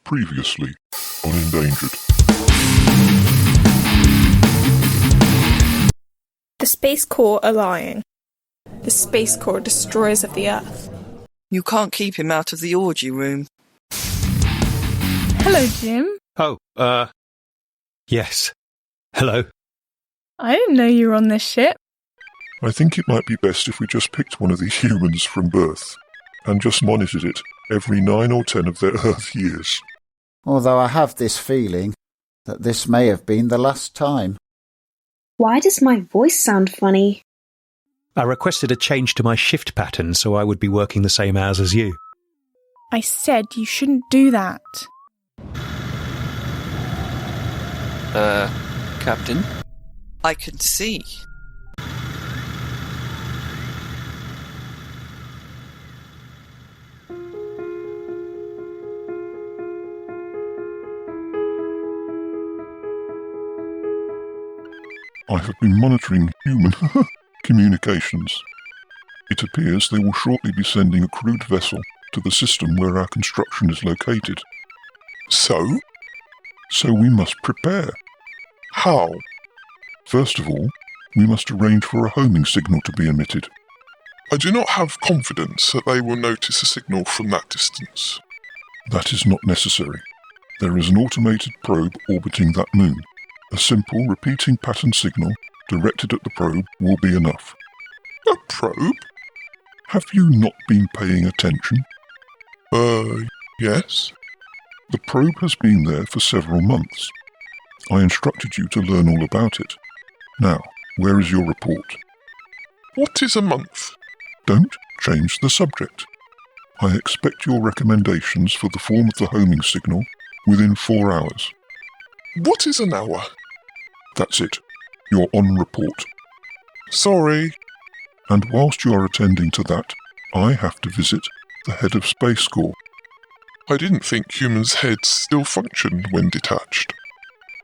Previously on Endangered. The Space Corps are lying. The Space Corps are destroyers of the Earth. You can't keep him out of the orgy room. Hello, Jim. Oh, yes. Hello. I didn't know you were on this ship. I think it might be best if we just picked one of these humans from birth and just monitored it every 9 or 10 of their Earth years. Although I have this feeling that this may have been the last time. Why does my voice sound funny? I requested a change to my shift pattern so I would be working the same hours as you. I said you shouldn't do that. Captain? I can see. I have been monitoring human communications. It appears they will shortly be sending a crewed vessel to the system where our construction is located. So? So we must prepare. How? First of all, we must arrange for a homing signal to be emitted. I do not have confidence that they will notice a signal from that distance. That is not necessary. There is an automated probe orbiting that moon. A simple repeating pattern signal directed at the probe will be enough. A probe? Have you not been paying attention? Yes. The probe has been there for several months. I instructed you to learn all about it. Now, where is your report? What is a month? Don't change the subject. I expect your recommendations for the form of the homing signal within 4 hours. What is an hour? That's it. You're on report. Sorry. And whilst you are attending to that, I have to visit the head of Space Corps. I didn't think humans' heads still functioned when detached.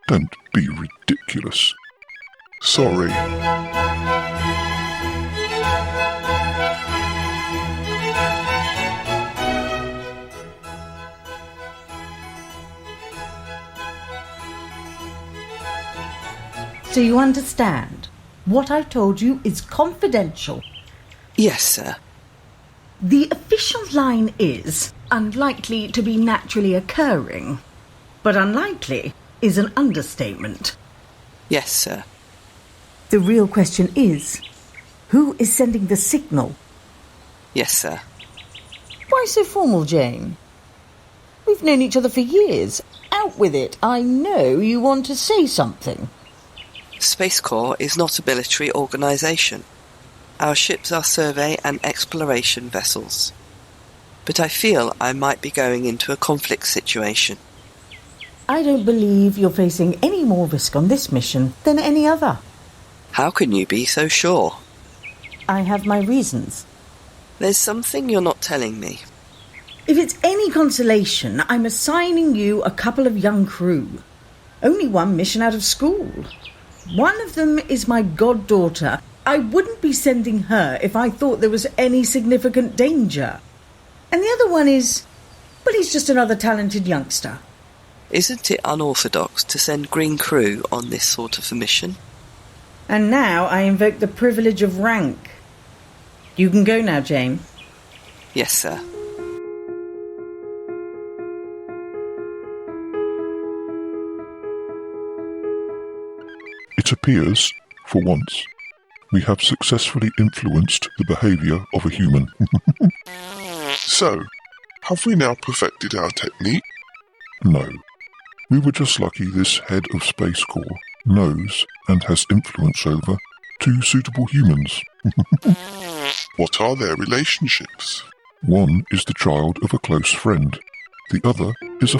Don't be ridiculous. Sorry. Do you understand? What I've told you is confidential. Yes, sir. The official line is unlikely to be naturally occurring, but unlikely is an understatement. Yes, sir. The real question is, who is sending the signal? Yes, sir. Why so formal, Jane? We've known each other for years. Out with it. I know you want to say something. Space Corps is not a military organisation. Our ships are survey and exploration vessels. But I feel I might be going into a conflict situation. I don't believe you're facing any more risk on this mission than any other. How can you be so sure? I have my reasons. There's something you're not telling me. If it's any consolation, I'm assigning you a couple of young crew. Only one mission out of school. One of them is my goddaughter. I wouldn't be sending her if I thought there was any significant danger. And the other one is, well, he's just another talented youngster. Isn't it unorthodox to send green crew on this sort of a mission? And now I invoke the privilege of rank. You can go now, Jane. Yes, sir. It appears, for once, we have successfully influenced the behaviour of a human. So, have we now perfected our technique? No. We were just lucky this head of Space Corps knows and has influence over 2 suitable humans. What are their relationships? One is the child of a close friend. The other is a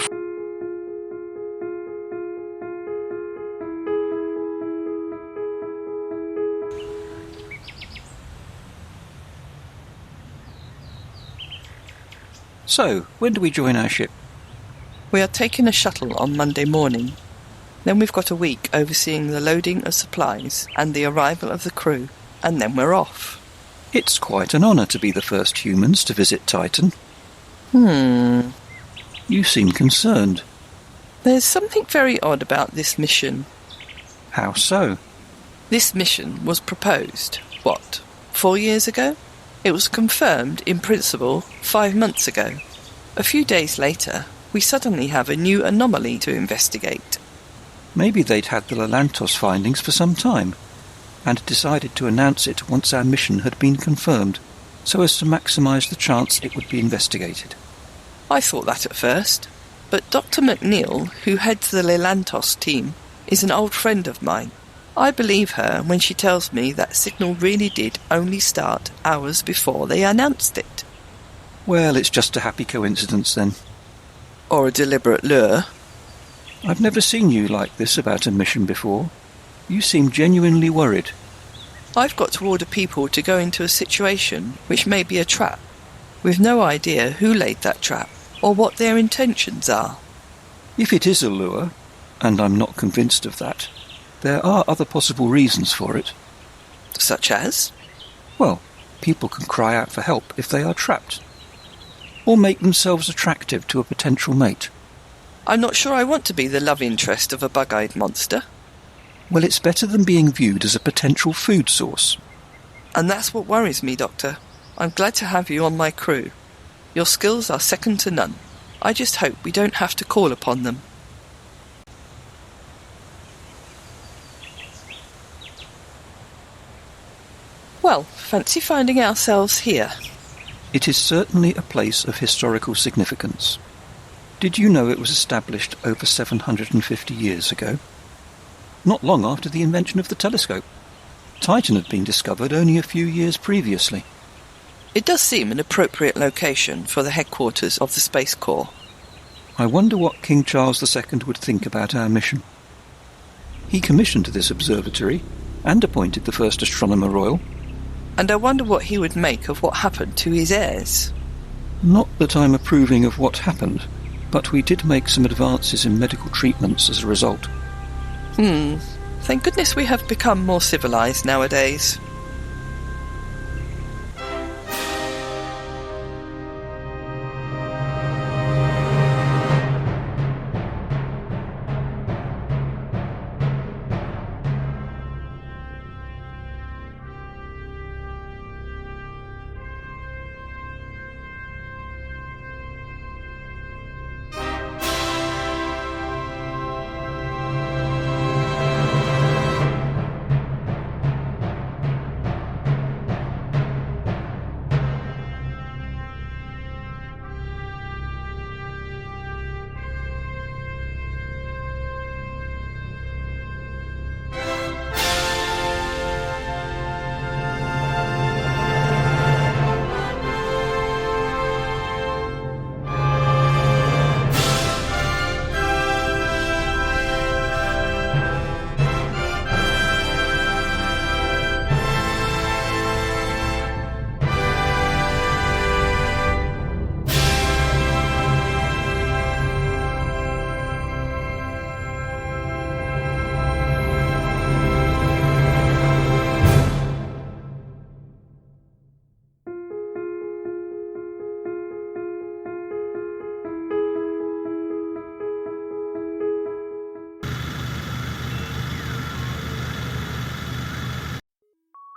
So, when do we join our ship? We are taking a shuttle on Monday morning. Then we've got a week overseeing the loading of supplies and the arrival of the crew, and then we're off. It's quite an honour to be the first humans to visit Titan. You seem concerned. There's something very odd about this mission. How so? This mission was proposed, 4 years ago? It was confirmed, in principle, 5 months ago. A few days later, we suddenly have a new anomaly to investigate. Maybe they'd had the Lelantos findings for some time, and decided to announce it once our mission had been confirmed, so as to maximise the chance it would be investigated. I thought that at first, but Dr. McNeil, who heads the Lelantos team, is an old friend of mine. I believe her when she tells me that signal really did only start hours before they announced it. Well, it's just a happy coincidence then. Or a deliberate lure. I've never seen you like this about a mission before. You seem genuinely worried. I've got to order people to go into a situation which may be a trap, with no idea who laid that trap or what their intentions are. If it is a lure, and I'm not convinced of that, there are other possible reasons for it. Such as? Well, people can cry out for help if they are trapped, or make themselves attractive to a potential mate. I'm not sure I want to be the love interest of a bug-eyed monster. Well, it's better than being viewed as a potential food source. And that's what worries me, Doctor. I'm glad to have you on my crew. Your skills are second to none. I just hope we don't have to call upon them. Well, fancy finding ourselves here. It is certainly a place of historical significance. Did you know it was established over 750 years ago? Not long after the invention of the telescope. Titan had been discovered only a few years previously. It does seem an appropriate location for the headquarters of the Space Corps. I wonder what King Charles II would think about our mission. He commissioned this observatory and appointed the first Astronomer Royal. And I wonder what he would make of what happened to his heirs. Not that I'm approving of what happened, but we did make some advances in medical treatments as a result. Thank goodness we have become more civilized nowadays.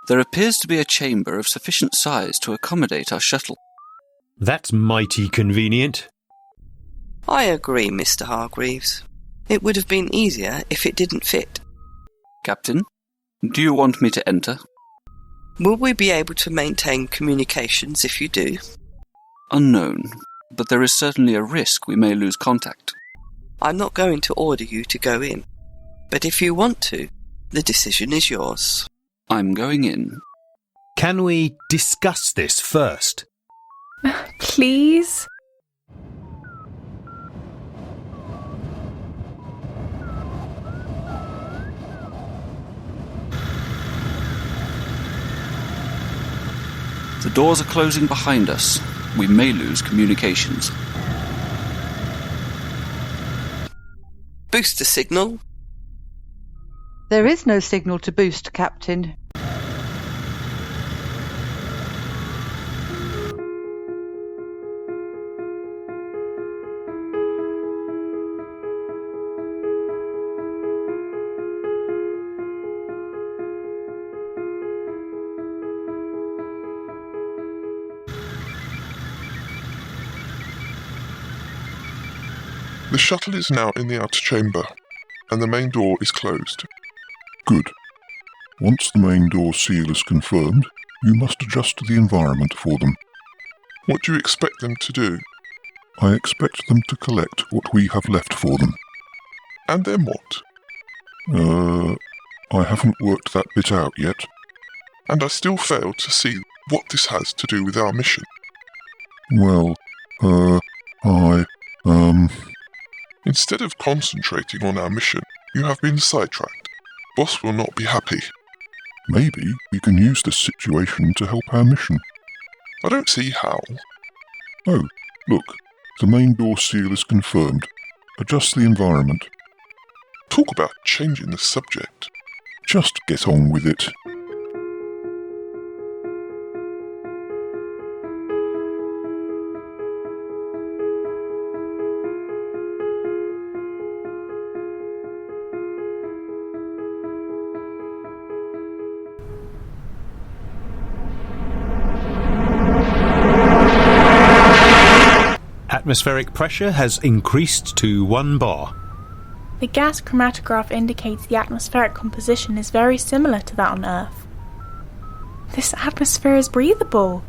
There appears to be a chamber of sufficient size to accommodate our shuttle. That's mighty convenient. I agree, Mr. Hargreaves. It would have been easier if it didn't fit. Captain, do you want me to enter? Will we be able to maintain communications if you do? Unknown, but there is certainly a risk we may lose contact. I'm not going to order you to go in, but if you want to, the decision is yours. I'm going in. Can we discuss this first? Please? The doors are closing behind us. We may lose communications. Booster signal. There is no signal to boost, Captain. The shuttle is now in the outer chamber, and the main door is closed. Good. Once the main door seal is confirmed, you must adjust to the environment for them. What do you expect them to do? I expect them to collect what we have left for them. And then what? I haven't worked that bit out yet. And I still fail to see what this has to do with our mission. Well, Instead of concentrating on our mission, you have been sidetracked. Boss will not be happy. Maybe we can use this situation to help our mission. I don't see how. Oh, look, the main door seal is confirmed. Adjust the environment. Talk about changing the subject. Just get on with it. Atmospheric pressure has increased to 1 bar. The gas chromatograph indicates the atmospheric composition is very similar to that on Earth. This atmosphere is breathable.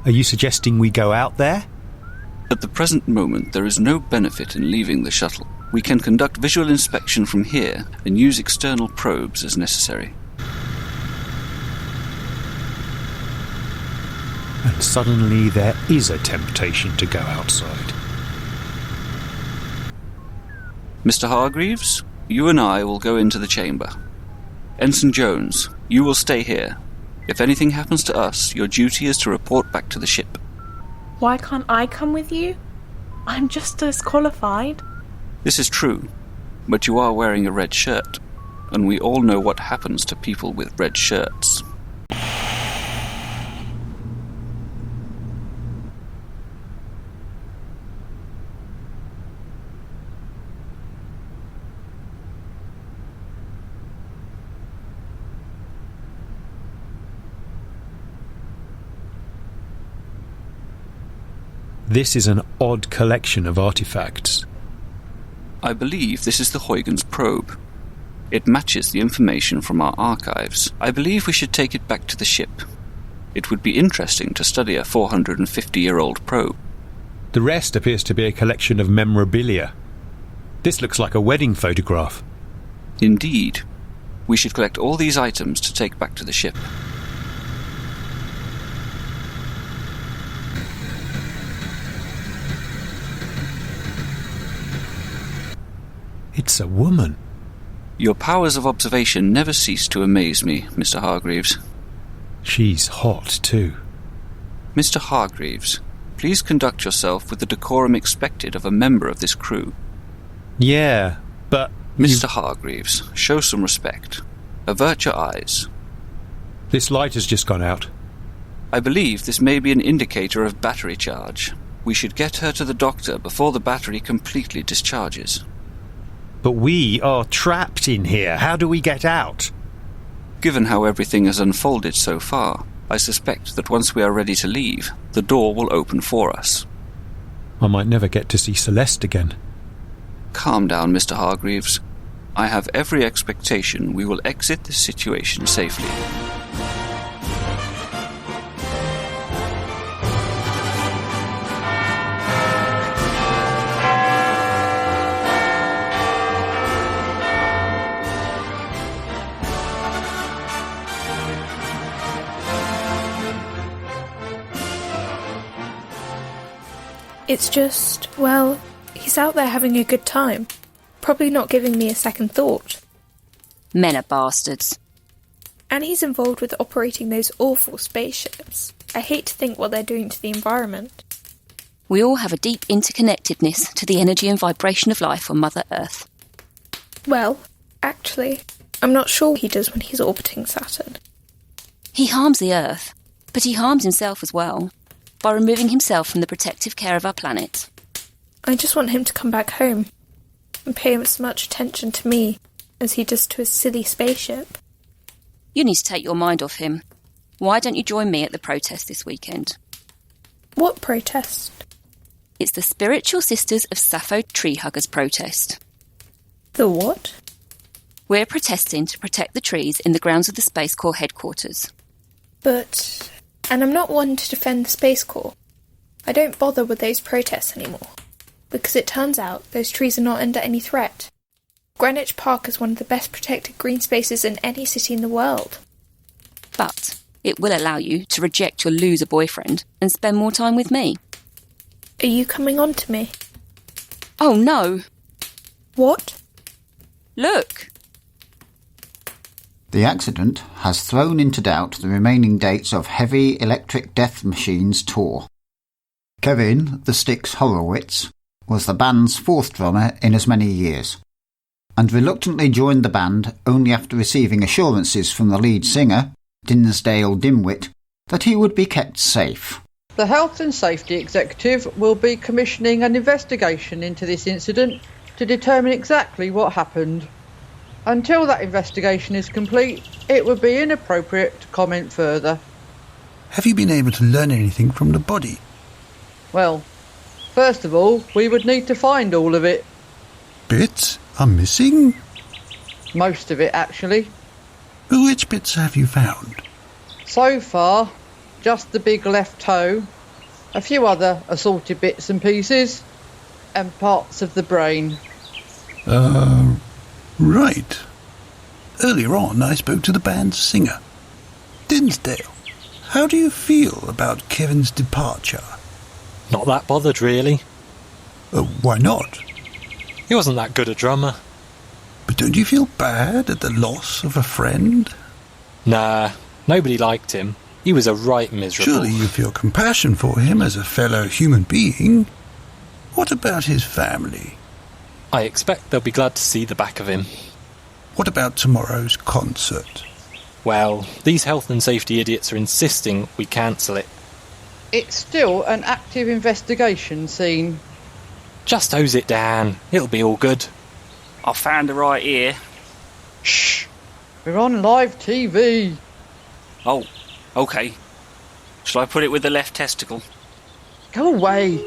Are you suggesting we go out there? At the present moment, there is no benefit in leaving the shuttle. We can conduct visual inspection from here and use external probes as necessary. And suddenly there is a temptation to go outside. Mr. Hargreaves, you and I will go into the chamber. Ensign Jones, you will stay here. If anything happens to us, your duty is to report back to the ship. Why can't I come with you? I'm just as qualified. This is true, but you are wearing a red shirt, and we all know what happens to people with red shirts. This is an odd collection of artifacts. I believe this is the Huygens probe. It matches the information from our archives. I believe we should take it back to the ship. It would be interesting to study a 450-year-old probe. The rest appears to be a collection of memorabilia. This looks like a wedding photograph. Indeed. We should collect all these items to take back to the ship. It's a woman. Your powers of observation never cease to amaze me, Mr. Hargreaves. She's hot, too. Mr. Hargreaves, please conduct yourself with the decorum expected of a member of this crew. Yeah, but... Mr. Hargreaves, show some respect. Avert your eyes. This light has just gone out. I believe this may be an indicator of battery charge. We should get her to the doctor before the battery completely discharges. But we are trapped in here. How do we get out? Given how everything has unfolded so far, I suspect that once we are ready to leave, the door will open for us. I might never get to see Celeste again. Calm down, Mr. Hargreaves. I have every expectation we will exit this situation safely. It's just, well, he's out there having a good time. Probably not giving me a second thought. Men are bastards. And he's involved with operating those awful spaceships. I hate to think what they're doing to the environment. We all have a deep interconnectedness to the energy and vibration of life on Mother Earth. Well, actually, I'm not sure he does when he's orbiting Saturn. He harms the Earth, but he harms himself as well, by removing himself from the protective care of our planet. I just want him to come back home and pay as much attention to me as he does to his silly spaceship. You need to take your mind off him. Why don't you join me at the protest this weekend? What protest? It's the Spiritual Sisters of Sappho Tree Huggers protest. The what? We're protesting to protect the trees in the grounds of the Space Corps headquarters. But... and I'm not one to defend the Space Corps. I don't bother with those protests anymore, because it turns out those trees are not under any threat. Greenwich Park is one of the best protected green spaces in any city in the world. But it will allow you to reject your loser boyfriend and spend more time with me. Are you coming on to me? Oh no! What? Look! The accident has thrown into doubt the remaining dates of Heavy Electric Death Machines tour. Kevin "The Sticks" Horowitz was the band's fourth drummer in as many years, and reluctantly joined the band only after receiving assurances from the lead singer, Dinsdale Dimwit, that he would be kept safe. The Health and Safety Executive will be commissioning an investigation into this incident to determine exactly what happened. Until that investigation is complete, it would be inappropriate to comment further. Have you been able to learn anything from the body? Well, first of all, we would need to find all of it. Bits are missing? Most of it, actually. Which bits have you found? So far, just the big left toe, a few other assorted bits and pieces, and parts of the brain. Right. Earlier on, I spoke to the band's singer. Dinsdale, how do you feel about Kevin's departure? Not that bothered, really. Why not? He wasn't that good a drummer. But don't you feel bad at the loss of a friend? Nah, nobody liked him. He was a right miserable. Surely you feel compassion for him as a fellow human being. What about his family? I expect they'll be glad to see the back of him. What about tomorrow's concert? Well, these health and safety idiots are insisting we cancel it. It's still an active investigation scene. Just hose it down. It'll be all good. I found the right ear. Shh! We're on live TV. Oh, okay. Shall I put it with the left testicle? Go away.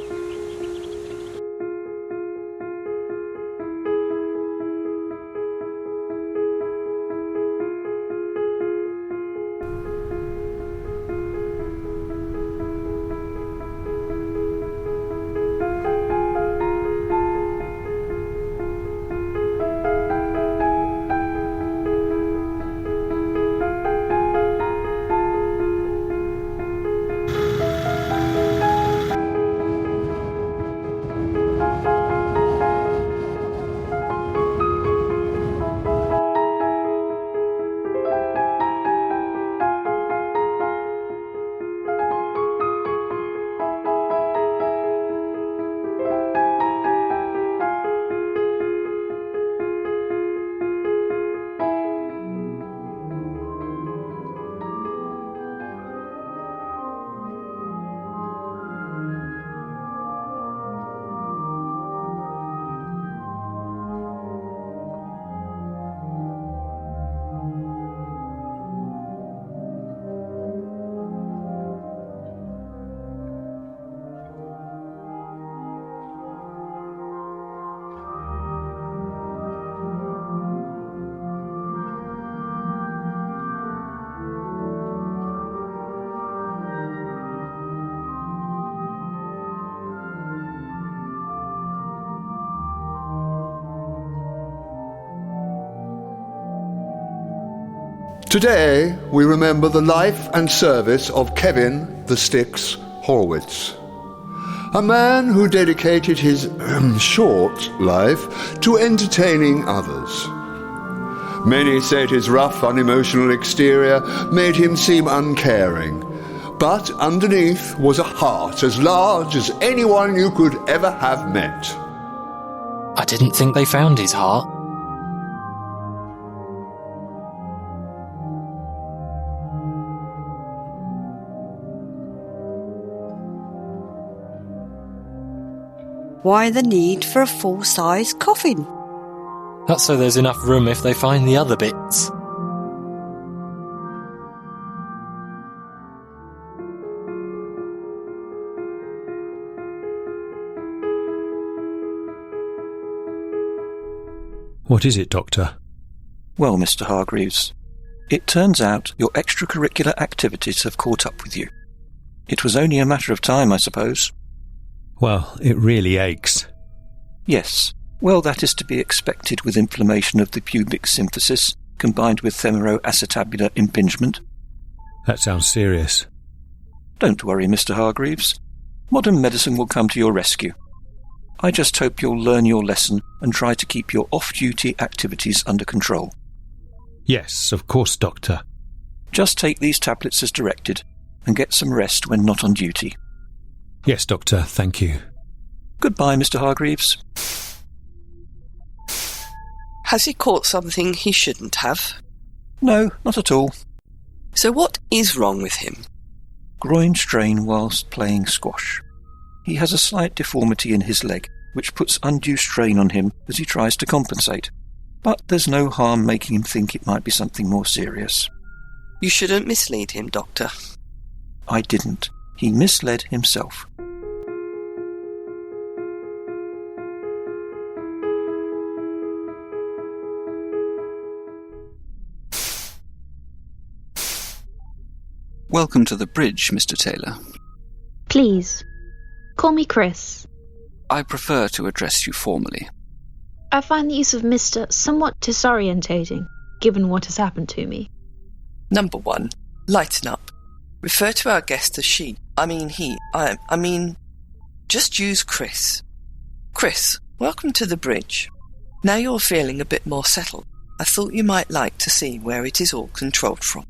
Today, we remember the life and service of Kevin "The Sticks" Horowitz, a man who dedicated his short life to entertaining others. Many said his rough, unemotional exterior made him seem uncaring, but underneath was a heart as large as anyone you could ever have met. I didn't think they found his heart. Why the need for a full-size coffin? That's so there's enough room if they find the other bits. What is it, Doctor? Well, Mr. Hargreaves, it turns out your extracurricular activities have caught up with you. It was only a matter of time, I suppose. Well, it really aches. Yes. Well, that is to be expected with inflammation of the pubic symphysis, combined with femoral-acetabular impingement. That sounds serious. Don't worry, Mr. Hargreaves. Modern medicine will come to your rescue. I just hope you'll learn your lesson and try to keep your off-duty activities under control. Yes, of course, Doctor. Just take these tablets as directed and get some rest when not on duty. Yes, Doctor, thank you. Goodbye, Mr. Hargreaves. Has he caught something he shouldn't have? No, not at all. So what is wrong with him? Groin strain whilst playing squash. He has a slight deformity in his leg, which puts undue strain on him as he tries to compensate. But there's no harm making him think it might be something more serious. You shouldn't mislead him, Doctor. I didn't. He misled himself. Welcome to the bridge, Mr. Taylor. Please, call me Chris. I prefer to address you formally. I find the use of Mr. somewhat disorientating, given what has happened to me. Number 1, lighten up. Refer to our guest as she. Just use Chris. Chris, welcome to the bridge. Now you're feeling a bit more settled. I thought you might like to see where it is all controlled from.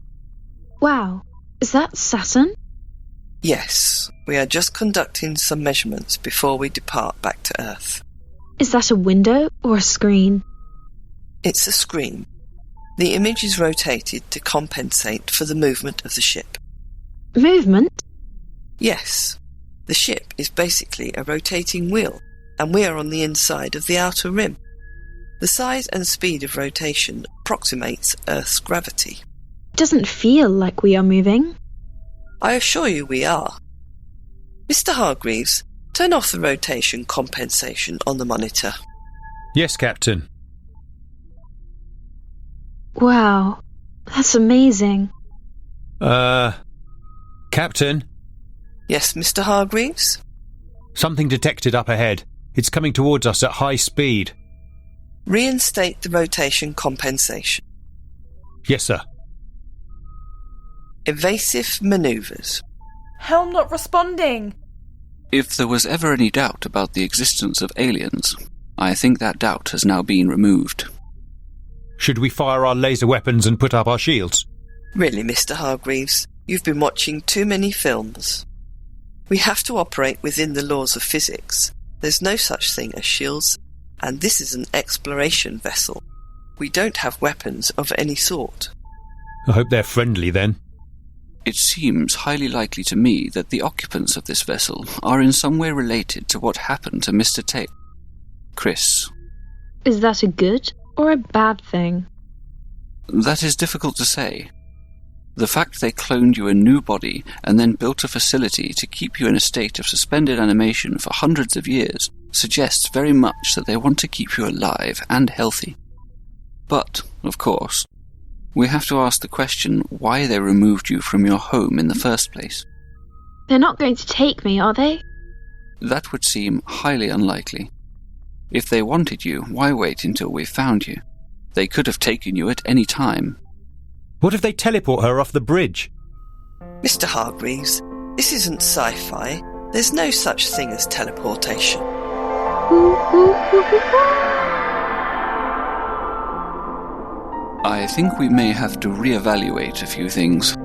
Wow, is that Saturn? Yes, we are just conducting some measurements before we depart back to Earth. Is that a window or a screen? It's a screen. The image is rotated to compensate for the movement of the ship. Movement? Yes. The ship is basically a rotating wheel, and we are on the inside of the outer rim. The size and speed of rotation approximates Earth's gravity. It doesn't feel like we are moving. I assure you we are. Mr. Hargreaves, turn off the rotation compensation on the monitor. Yes, Captain. Wow, that's amazing. Captain? Yes, Mr. Hargreaves? Something detected up ahead. It's coming towards us at high speed. Reinstate the rotation compensation. Yes, sir. Evasive manoeuvres. Helm not responding. If there was ever any doubt about the existence of aliens, I think that doubt has now been removed. Should we fire our laser weapons and put up our shields? Really, Mr. Hargreaves, you've been watching too many films. We have to operate within the laws of physics. There's no such thing as shields, and this is an exploration vessel. We don't have weapons of any sort. I hope they're friendly then. It seems highly likely to me that the occupants of this vessel are in some way related to what happened to Mr. Taylor. Chris. Is that a good or a bad thing? That is difficult to say. The fact they cloned you a new body and then built a facility to keep you in a state of suspended animation for hundreds of years suggests very much that they want to keep you alive and healthy. But, of course, we have to ask the question why they removed you from your home in the first place. They're not going to take me, are they? That would seem highly unlikely. If they wanted you, why wait until we found you? They could have taken you at any time. What if they teleport her off the bridge? Mr. Hargreaves, this isn't sci-fi. There's no such thing as teleportation. I think we may have to reevaluate a few things.